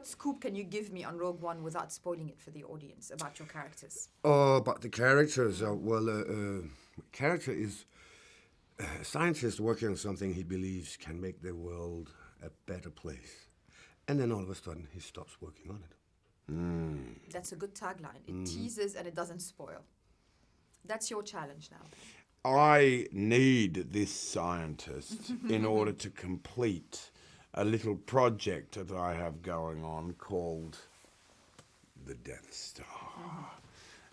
what scoop can you give me on Rogue One without spoiling it for the audience about your characters? About the characters, character is a scientist working on something he believes can make the world a better place. And then all of a sudden, he stops working on it. That's a good tagline. It teases and it doesn't spoil. That's your challenge now. I need this scientist in order to complete a little project that I have going on called the Death Star.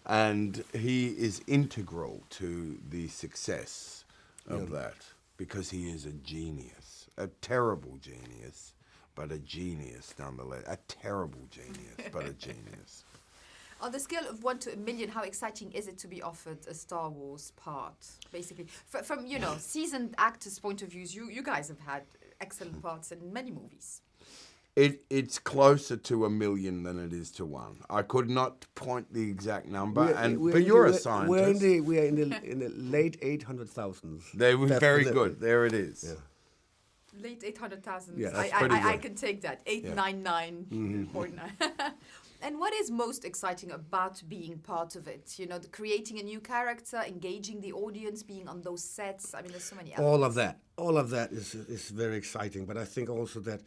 And he is integral to the success of that because he is a genius, a terrible genius, but a genius nonetheless. A terrible genius, but a genius. On the scale of 1 to a million, how exciting is it to be offered a Star Wars part? Basically, from seasoned actors' point of views, you guys have had excellent parts in many movies. It's closer to 1 million than it is to 1. I could not point the exact number, but you're a scientist. We are in the late 800,000s. They were very good. There it is. Yeah. Late 800,000. Yeah, I can take that. 899.9. And what is most exciting about being part of it? Creating a new character, engaging the audience, being on those sets. I mean, there's so many elements. All of that is very exciting. But I think also that,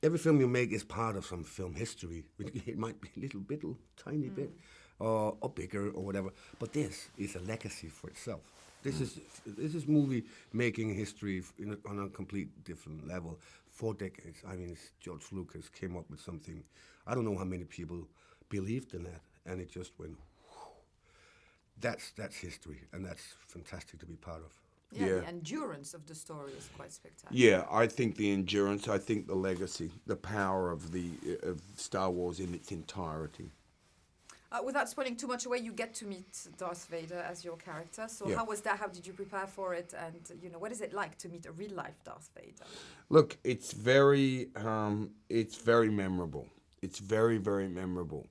every film you make is part of some film history. It might be a tiny bit, or bigger, or whatever. But this is a legacy for itself. This is movie making history on a complete different level. 4 decades. George Lucas came up with something. I don't know how many people believed in that, and it just went. Whew. That's history, and that's fantastic to be part of. Yeah, the endurance of the story is quite spectacular. Yeah, I think the endurance, I think the legacy, the power of Star Wars in its entirety. Without spoiling too much away, you get to meet Darth Vader as your character. So how was that? How did you prepare for it? And what is it like to meet a real life Darth Vader? Look, it's very memorable. It's very, very memorable.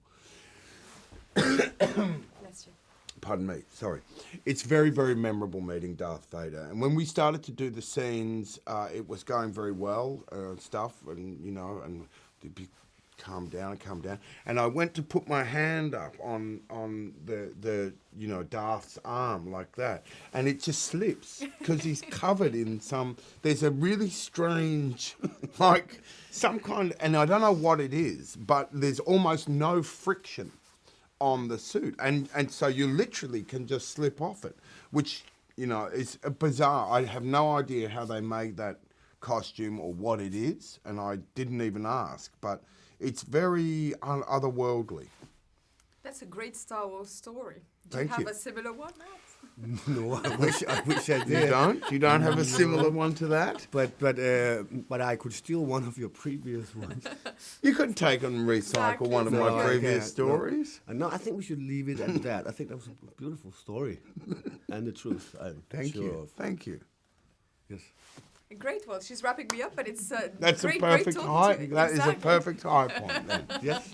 Bless you. Pardon me, sorry. It's very, very memorable meeting Darth Vader. And when we started to do the scenes, it was going very well, and calm down. And I went to put my hand up on the Darth's arm like that. And it just slips because he's covered in there's a really strange, some kind, and I don't know what it is, but there's almost no friction on the suit. And so you literally can just slip off it, which, is bizarre. I have no idea how they made that costume or what it is. And I didn't even ask, but it's very otherworldly. That's a great Star Wars story. Do Thank you have you. a similar one, Matt? No, I wish I did. You don't? You don't have a similar one to that? But I could steal one of your previous ones. You could take and recycle one of my previous stories. No, I think we should leave it at that. I think that was a beautiful story, and the truth. Thank you. Thank you. Yes. Great. Well, she's wrapping me up, but it's That's great, a perfect great high. talking to you. That is a Exactly. perfect high point. Then. Yes.